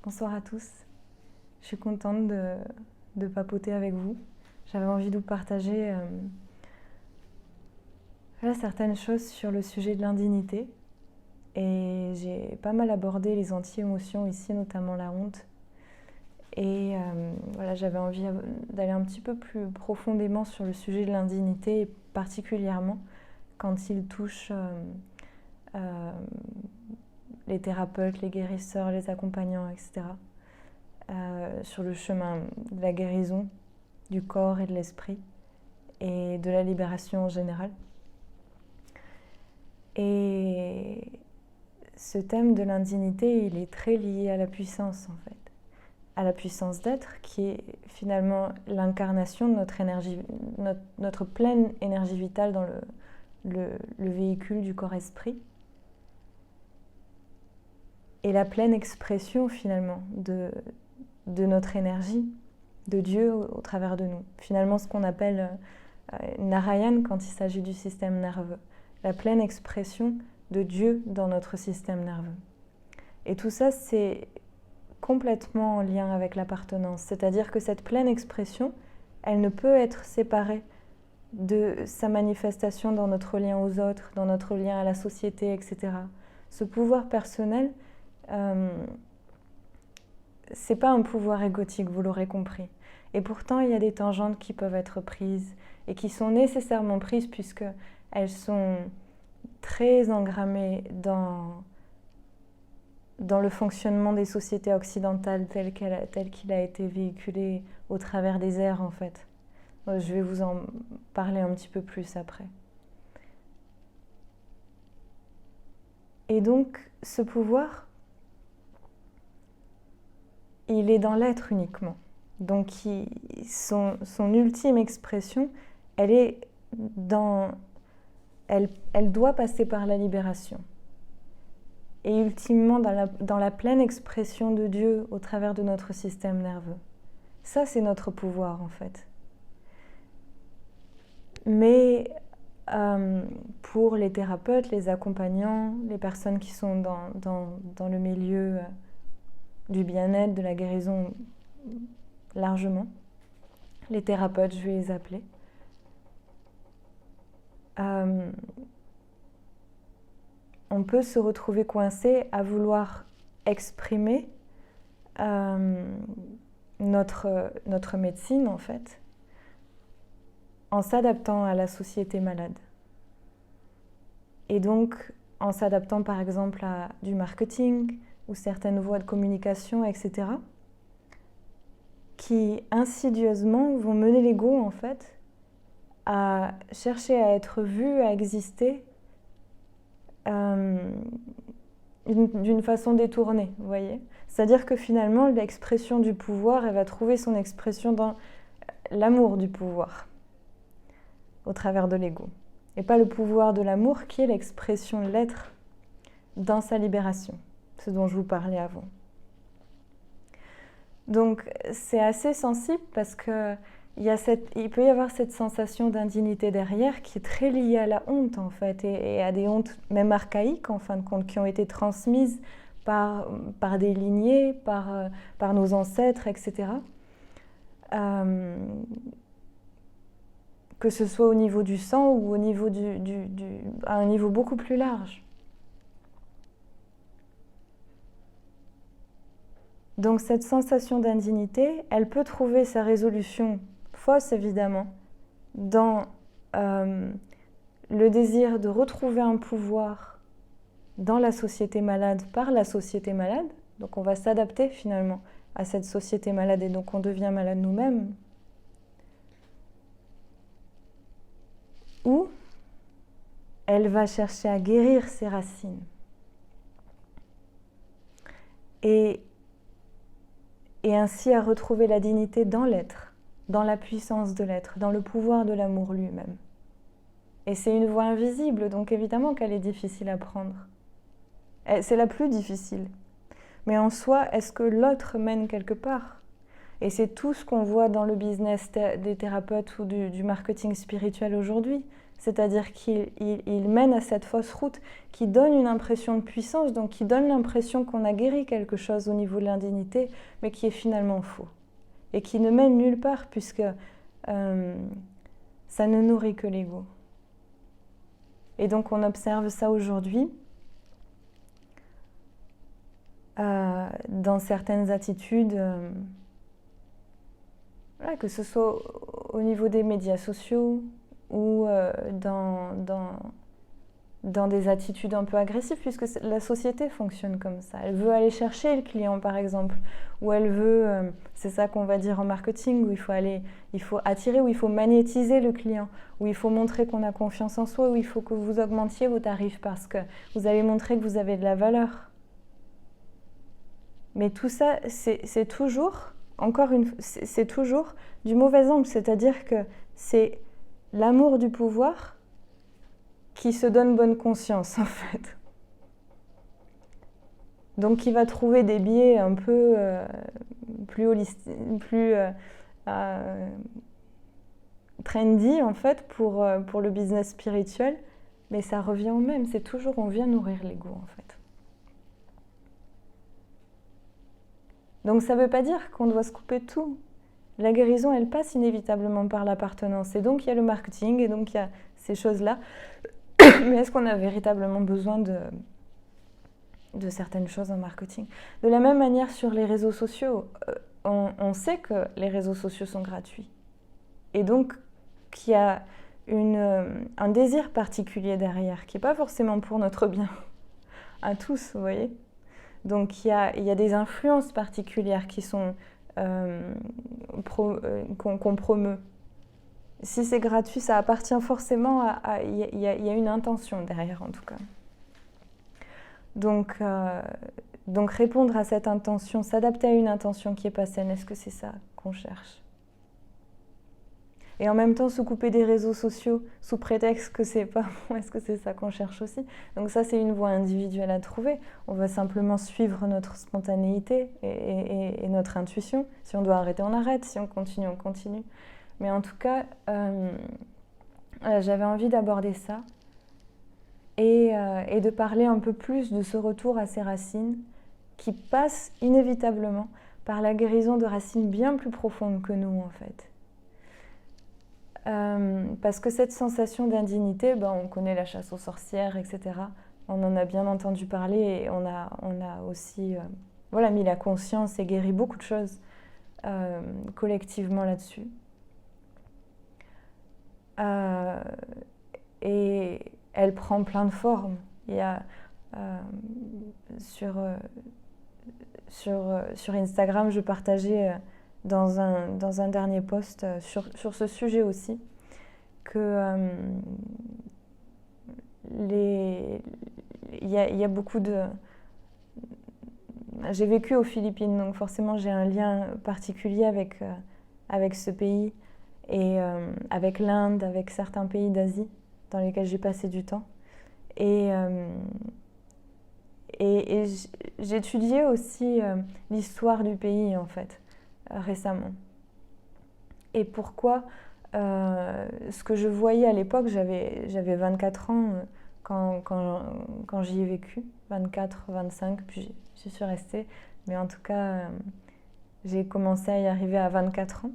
Bonsoir à tous. Je suis contente de papoter avec vous. J'avais envie de vous partager certaines choses sur le sujet de l'indignité. Et j'ai pas mal abordé les anti-émotions ici, notamment la honte. Et j'avais envie d'aller un petit peu plus profondément sur le sujet de l'indignité, et particulièrement quand il touche les thérapeutes, les guérisseurs, les accompagnants, etc. Sur le chemin de la guérison du corps et de l'esprit et de la libération en général. Et ce thème de l'indignité, il est très lié à la puissance en fait, à la puissance d'être qui est finalement l'incarnation de notre énergie, notre pleine énergie vitale dans le véhicule du corps-esprit. Et la pleine expression finalement de notre énergie, de Dieu au travers de nous. Finalement, ce qu'on appelle Narayan quand il s'agit du système nerveux. La pleine expression de Dieu dans notre système nerveux. Et tout ça, c'est complètement en lien avec l'appartenance. C'est-à-dire que cette pleine expression, elle ne peut être séparée de sa manifestation dans notre lien aux autres, dans notre lien à la société, etc. Ce pouvoir personnel, c'est pas un pouvoir égotique, vous l'aurez compris. Et pourtant, il y a des tangentes qui peuvent être prises et qui sont nécessairement prises puisqu'elles sont très engrammées dans le fonctionnement des sociétés occidentales tel qu'il a été véhiculé au travers des ères, en fait. Je vais vous en parler un petit peu plus après. Et donc, ce pouvoir, il est dans l'être uniquement. Donc, son ultime expression, elle doit passer par la libération. Et ultimement, dans la pleine expression de Dieu au travers de notre système nerveux. Ça, c'est notre pouvoir, en fait. Mais pour les thérapeutes, les accompagnants, les personnes qui sont dans le milieu du bien-être, de la guérison largement, les thérapeutes, je vais les appeler, on peut se retrouver coincé à vouloir exprimer notre médecine, en fait, en s'adaptant à la société malade. Et donc, en s'adaptant par exemple à du marketing ou certaines voies de communication, etc., qui insidieusement vont mener l'ego, en fait, à chercher à être vu, à exister d'une façon détournée, vous voyez. C'est-à-dire que finalement, l'expression du pouvoir, elle va trouver son expression dans l'amour du pouvoir, au travers de l'ego. Et pas le pouvoir de l'amour qui est l'expression de l'être dans sa libération, ce dont je vous parlais avant. Donc c'est assez sensible parce que il peut y avoir cette sensation d'indignité derrière qui est très liée à la honte en fait et à des hontes même archaïques en fin de compte qui ont été transmises par des lignées, par nos ancêtres, etc. Que ce soit au niveau du sang ou au niveau à un niveau beaucoup plus large. Donc cette sensation d'indignité, elle peut trouver sa résolution fausse évidemment dans le désir de retrouver un pouvoir dans la société malade par la société malade. Donc on va s'adapter finalement à cette société malade et donc on devient malade nous-mêmes. Ou elle va chercher à guérir ses racines. Et ainsi à retrouver la dignité dans l'être, dans la puissance de l'être, dans le pouvoir de l'amour lui-même. Et c'est une voie invisible, donc évidemment qu'elle est difficile à prendre. C'est la plus difficile. Mais en soi, est-ce que l'autre mène quelque part ? Et c'est tout ce qu'on voit dans le business des thérapeutes ou du marketing spirituel aujourd'hui. C'est-à-dire qu'il mène à cette fausse route qui donne une impression de puissance, donc qui donne l'impression qu'on a guéri quelque chose au niveau de l'indignité, mais qui est finalement faux. Et qui ne mène nulle part, puisque ça ne nourrit que l'ego. Et donc on observe ça aujourd'hui dans certaines attitudes, voilà, que ce soit au niveau des médias sociaux ou dans des attitudes un peu agressives, puisque la société fonctionne comme ça. Elle veut aller chercher le client, par exemple, ou elle veut, c'est ça qu'on va dire en marketing, où il faut attirer, où il faut magnétiser le client, où il faut montrer qu'on a confiance en soi, où il faut que vous augmentiez vos tarifs parce que vous allez montrer que vous avez de la valeur. Mais tout ça, c'est toujours, c'est toujours du mauvais angle, c'est-à-dire que c'est l'amour du pouvoir qui se donne bonne conscience, en fait. Donc, qui va trouver des biais un peu plus trendy, en fait, pour le business spirituel. Mais ça revient au même, c'est toujours, on vient nourrir l'ego, en fait. Donc, ça ne veut pas dire qu'on doit se couper de tout. La guérison, elle passe inévitablement par l'appartenance. Et donc, il y a le marketing, et donc, il y a ces choses-là. Mais est-ce qu'on a véritablement besoin de certaines choses en marketing? De la même manière, sur les réseaux sociaux, on sait que les réseaux sociaux sont gratuits. Et donc, qu'il y a un désir particulier derrière, qui n'est pas forcément pour notre bien, à tous, vous voyez. Donc, il y a des influences particulières qui sont qu'on promeut. Si c'est gratuit, ça appartient forcément à... Il y a une intention derrière, en tout cas. Donc répondre à cette intention, s'adapter à une intention qui n'est pas saine, est-ce que c'est ça qu'on cherche? Et en même temps, se couper des réseaux sociaux sous prétexte que c'est pas bon, est-ce que c'est ça qu'on cherche aussi? Donc ça, c'est une voie individuelle à trouver. On va simplement suivre notre spontanéité et notre intuition. Si on doit arrêter, on arrête. Si on continue, on continue. Mais en tout cas, j'avais envie d'aborder ça et de parler un peu plus de ce retour à ses racines qui passe inévitablement par la guérison de racines bien plus profondes que nous, en fait. Parce que cette sensation d'indignité, on connaît la chasse aux sorcières, etc. On en a bien entendu parler et on a aussi mis la conscience et guéri beaucoup de choses collectivement là-dessus. Et elle prend plein de formes. Il y a sur Instagram, je partageais dans un dernier post sur ce sujet aussi que il y a beaucoup de... J'ai vécu aux Philippines, donc forcément j'ai un lien particulier avec ce pays et avec l'Inde, avec certains pays d'Asie dans lesquels j'ai passé du temps. Et j'ai étudié aussi l'histoire du pays, en fait, récemment. Et pourquoi ce que je voyais à l'époque, j'avais 24 ans quand j'y ai vécu, 24, 25, puis j'y suis restée. Mais en tout cas, j'ai commencé à y arriver à 24 ans.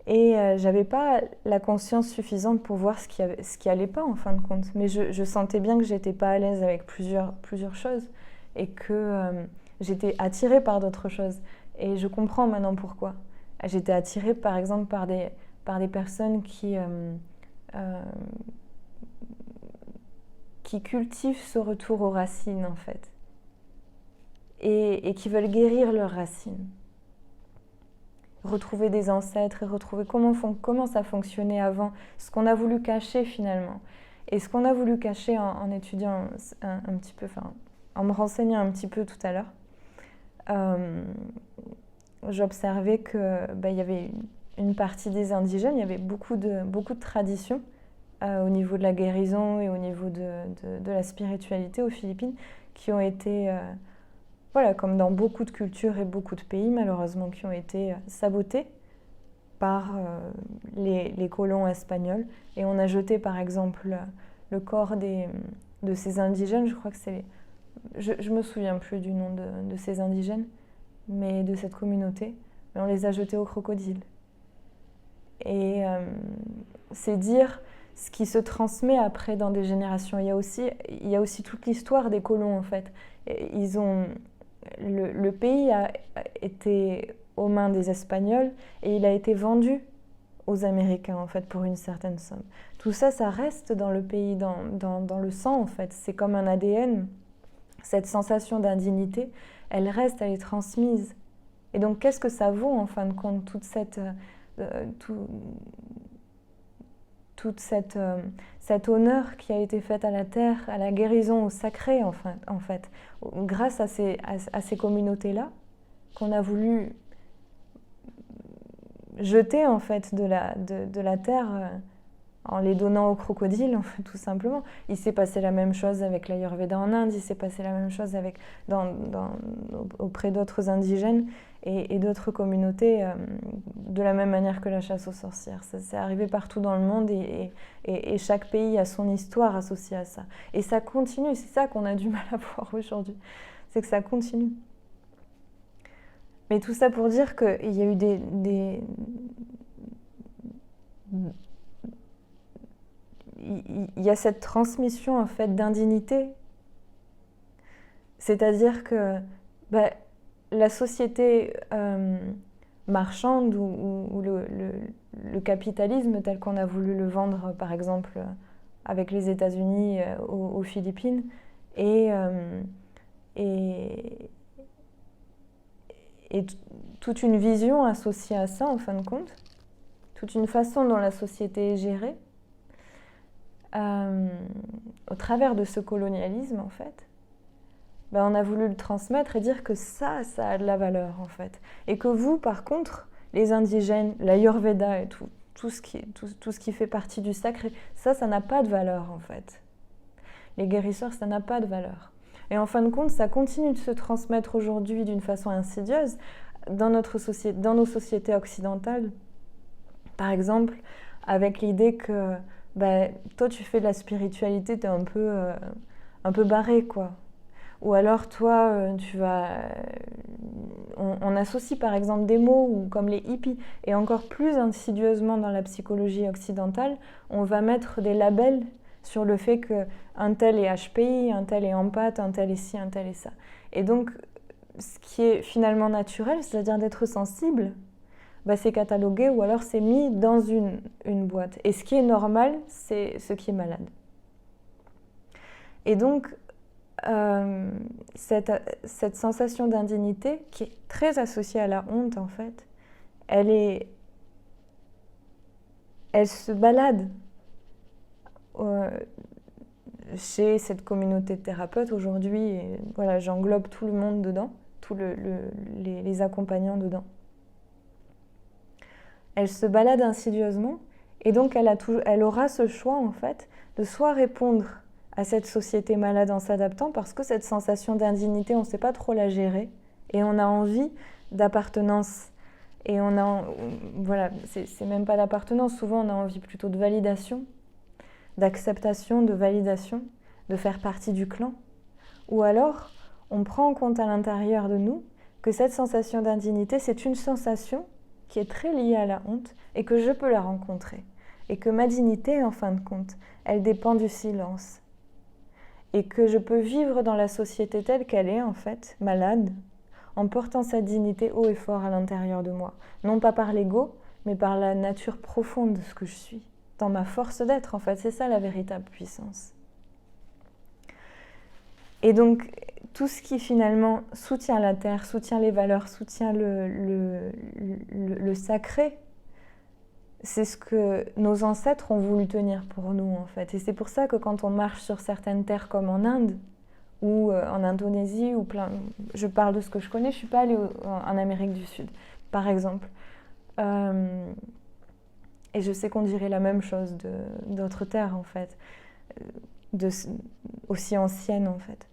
Et j'avais pas la conscience suffisante pour voir ce qui allait pas en fin de compte. Mais je sentais bien que j'étais pas à l'aise avec plusieurs choses et que j'étais attirée par d'autres choses. Et je comprends maintenant pourquoi. J'étais attirée par exemple par des personnes qui cultivent ce retour aux racines en fait. Et qui veulent guérir leurs racines. Retrouver des ancêtres et retrouver comment ça fonctionnait avant, ce qu'on a voulu cacher finalement. Et ce qu'on a voulu cacher en étudiant un petit peu, en me renseignant un petit peu tout à l'heure, j'observais qu'il y avait une partie des indigènes, il y avait beaucoup de traditions au niveau de la guérison et au niveau de la spiritualité aux Philippines qui ont été... comme dans beaucoup de cultures et beaucoup de pays, malheureusement, qui ont été sabotés par les colons espagnols. Et on a jeté par exemple le corps de ces indigènes, je crois que c'est... Je me souviens plus du nom de ces indigènes, mais de cette communauté. Mais on les a jetés au crocodile. Et c'est dire ce qui se transmet après dans des générations. Il y a aussi toute l'histoire des colons en fait. Le pays a été aux mains des Espagnols et il a été vendu aux Américains en fait pour une certaine somme. Tout ça, ça reste dans le pays, dans le sang en fait. C'est comme un ADN. Cette sensation d'indignité, elle reste, elle est transmise. Et donc, qu'est-ce que ça vaut en fin de compte, toute cet honneur qui a été fait à la terre, à la guérison, au sacré en fait, grâce à ces communautés-là qu'on a voulu jeter en fait de la terre en les donnant aux crocodiles, en fait, tout simplement. Il s'est passé la même chose avec l'Ayurveda en Inde, il s'est passé la même chose auprès d'autres indigènes et d'autres communautés, de la même manière que la chasse aux sorcières. Ça s'est arrivé partout dans le monde et chaque pays a son histoire associée à ça. Et ça continue, c'est ça qu'on a du mal à voir aujourd'hui, c'est que ça continue. Mais tout ça pour dire qu'il y a eu il y a cette transmission en fait d'indignité, c'est-à-dire que la société marchande ou le capitalisme tel qu'on a voulu le vendre par exemple avec les États-Unis aux Philippines et toute une vision associée à ça en fin de compte, toute une façon dont la société est gérée. Au travers de ce colonialisme, en fait, on a voulu le transmettre et dire que ça a de la valeur, en fait. Et que vous, par contre, les indigènes, l'Ayurveda et tout ce qui fait partie du sacré, ça n'a pas de valeur, en fait. Les guérisseurs, ça n'a pas de valeur. Et en fin de compte, ça continue de se transmettre aujourd'hui d'une façon insidieuse dans nos sociétés occidentales. Par exemple, avec l'idée que toi, tu fais de la spiritualité, t'es un peu barré, quoi. Ou alors, toi, on associe par exemple des mots comme les hippies, et encore plus insidieusement dans la psychologie occidentale, on va mettre des labels sur le fait qu'un tel est HPI, un tel est empathe, un tel est ci, un tel est ça. Et donc, ce qui est finalement naturel, c'est-à-dire d'être sensible, c'est catalogué ou alors c'est mis dans une boîte. Et ce qui est normal, c'est ce qui est malade. Et donc, cette sensation d'indignité, qui est très associée à la honte, en fait, elle se balade chez cette communauté de thérapeutes aujourd'hui. Et voilà, j'englobe tout le monde dedans, tous les accompagnants dedans. Elle se balade insidieusement et donc elle aura ce choix en fait de soit répondre à cette société malade en s'adaptant parce que cette sensation d'indignité, on ne sait pas trop la gérer et on a envie d'appartenance et voilà, c'est même pas d'appartenance, souvent on a envie plutôt de validation, d'acceptation, de validation, de faire partie du clan. Ou alors, on prend en compte à l'intérieur de nous que cette sensation d'indignité, c'est une sensation qui est très liée à la honte et que je peux la rencontrer. Et que ma dignité, en fin de compte, elle dépend du silence. Et que je peux vivre dans la société telle qu'elle est, en fait, malade, en portant cette dignité haut et fort à l'intérieur de moi. Non pas par l'ego, mais par la nature profonde de ce que je suis. Dans ma force d'être, en fait. C'est ça la véritable puissance. Et donc, tout ce qui finalement soutient la terre, soutient les valeurs, soutient le sacré, c'est ce que nos ancêtres ont voulu tenir pour nous, en fait. Et c'est pour ça que quand on marche sur certaines terres comme en Inde, ou en Indonésie, je parle de ce que je connais, je ne suis pas allée en Amérique du Sud, par exemple. Et je sais qu'on dirait la même chose d'autres terres, en fait, aussi anciennes, en fait.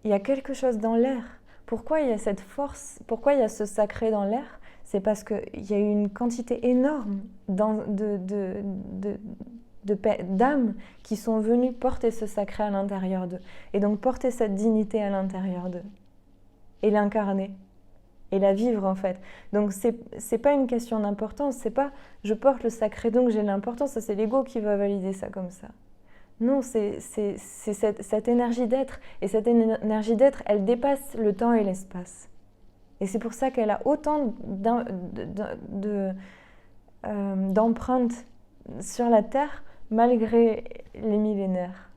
Il y a quelque chose dans l'air. Pourquoi il y a cette force, pourquoi il y a ce sacré dans l'air? c'est parce qu'il y a eu une quantité énorme d'âmes qui sont venues porter ce sacré à l'intérieur d'eux. Et donc porter cette dignité à l'intérieur d'eux. Et l'incarner. Et la vivre en fait. Donc c'est pas une question d'importance. C'est pas je porte le sacré donc j'ai l'importance. Ça c'est l'ego qui va valider ça comme ça. Non, c'est cette énergie d'être. Et cette énergie d'être, elle dépasse le temps et l'espace. Et c'est pour ça qu'elle a autant d'empreintes sur la Terre malgré les millénaires.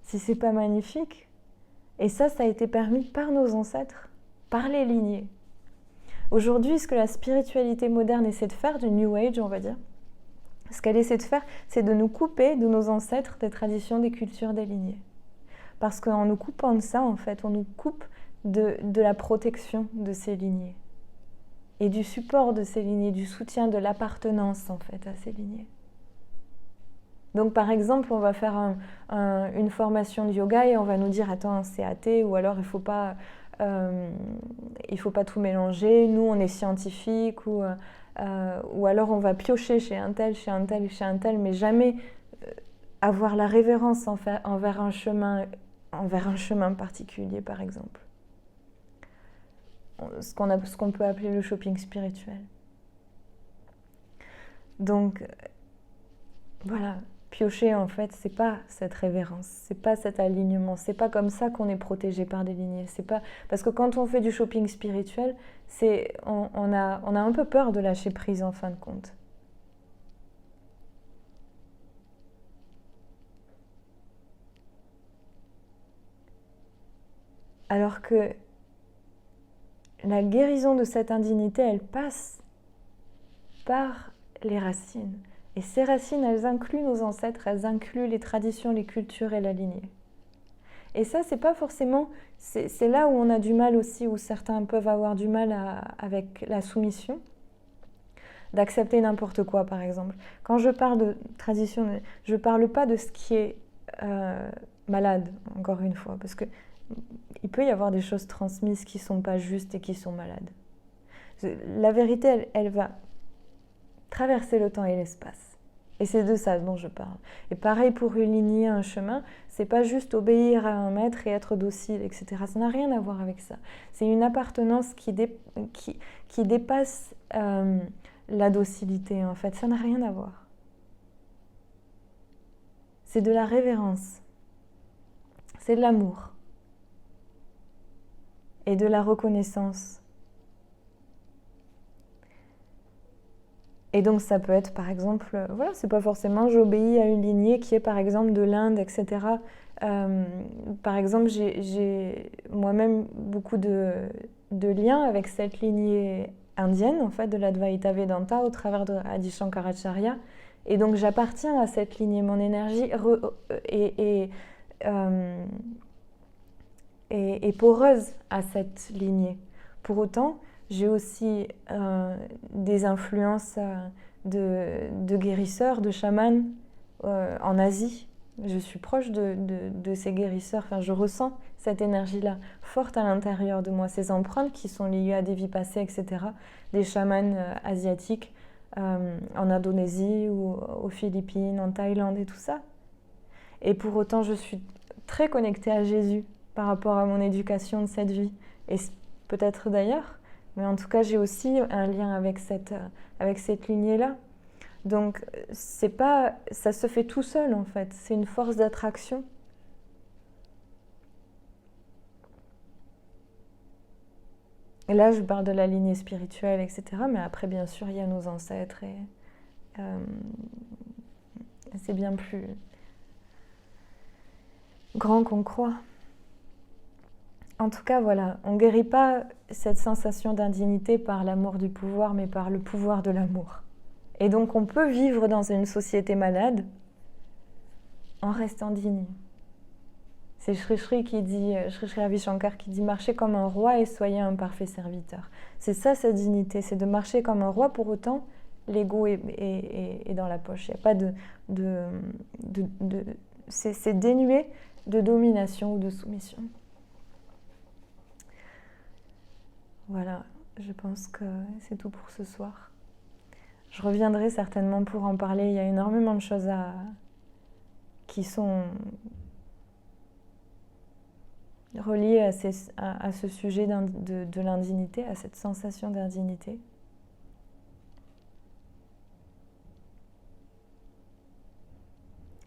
Si c'est pas magnifique. Et ça a été permis par nos ancêtres, par les lignées. Aujourd'hui, ce que la spiritualité moderne essaie de faire, du New Age, on va dire, ce qu'elle essaie de faire, c'est de nous couper de nos ancêtres, des traditions, des cultures, des lignées. Parce qu'en nous coupant de ça, en fait, on nous coupe de la protection de ces lignées. Et du support de ces lignées, du soutien, de l'appartenance, en fait, à ces lignées. Donc, par exemple, on va faire une formation de yoga et on va nous dire « Attends, c'est athée » ou alors « il faut pas tout mélanger, nous, on est scientifique » ou alors on va piocher chez un tel, chez un tel et chez un tel, mais jamais avoir la révérence envers un chemin particulier, par exemple. Ce qu'on peut appeler le shopping spirituel. Donc, voilà, piocher, en fait, c'est pas cette révérence, c'est pas cet alignement, c'est pas comme ça qu'on est protégé par des lignées. C'est pas... Parce que quand on fait du shopping spirituel, on a un peu peur de lâcher prise, en fin de compte. Alors que la guérison de cette indignité, elle passe par les racines. Et ces racines, elles incluent nos ancêtres, elles incluent les traditions, les cultures et la lignée. Et ça, c'est pas forcément... C'est là où on a du mal aussi, où certains peuvent avoir du mal avec la soumission, d'accepter n'importe quoi, par exemple. Quand je parle de tradition, je parle pas de ce qui est malade, encore une fois, parce que il peut y avoir des choses transmises qui sont pas justes et qui sont malades. La vérité, elle va traverser le temps et l'espace. Et c'est de ça dont je parle. Et pareil pour une lignée, un chemin, c'est pas juste obéir à un maître et être docile, etc. Ça n'a rien à voir avec ça. C'est une appartenance qui dépasse la docilité, en fait. Ça n'a rien à voir. C'est de la révérence. C'est de l'amour. Et de la reconnaissance. Et donc ça peut être par exemple, voilà, c'est pas forcément j'obéis à une lignée qui est par exemple de l'Inde, etc. Par exemple, j'ai moi-même beaucoup de liens avec cette lignée indienne, en fait, de l'Advaita Vedanta au travers de Adi Shankaracharya. Et donc j'appartiens à cette lignée, mon énergie est poreuse à cette lignée. Pour autant, j'ai aussi des influences de guérisseurs, de chamans en Asie. Je suis proche de ces guérisseurs, enfin, je ressens cette énergie-là forte à l'intérieur de moi, ces empreintes qui sont liées à des vies passées, etc. Des chamans asiatiques en Indonésie ou aux Philippines, en Thaïlande et tout ça. Et pour autant, je suis très connectée à Jésus par rapport à mon éducation de cette vie. Et peut-être d'ailleurs, mais en tout cas, j'ai aussi un lien avec cette lignée-là. Donc, c'est pas, ça se fait tout seul, en fait. C'est une force d'attraction. Et là, je parle de la lignée spirituelle, etc. Mais après, bien sûr, il y a nos ancêtres. Et c'est bien plus grand qu'on croit. En tout cas, voilà, on ne guérit pas cette sensation d'indignité par l'amour du pouvoir, mais par le pouvoir de l'amour. Et donc, on peut vivre dans une société malade en restant digne. C'est Shri Shri Ravi Shankar qui dit « Marchez comme un roi et soyez un parfait serviteur ». C'est ça, sa dignité, c'est de marcher comme un roi, pour autant, l'ego est dans la poche. Il n'y a pas c'est dénué de domination ou de soumission. Voilà, je pense que c'est tout pour ce soir. Je reviendrai certainement pour en parler. Il y a énormément de choses qui sont reliées à ce sujet de l'indignité, à cette sensation d'indignité.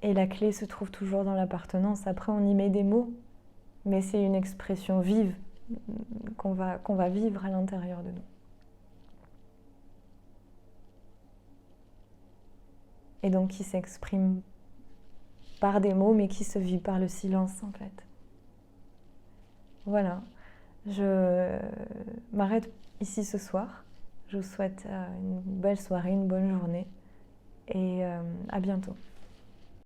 Et la clé se trouve toujours dans l'appartenance. Après, on y met des mots, mais c'est une expression vive qu'on va vivre à l'intérieur de nous. Et donc qui s'exprime par des mots, mais qui se vit par le silence en fait. Voilà, je m'arrête ici ce soir. Je vous souhaite une belle soirée, une bonne journée et à bientôt.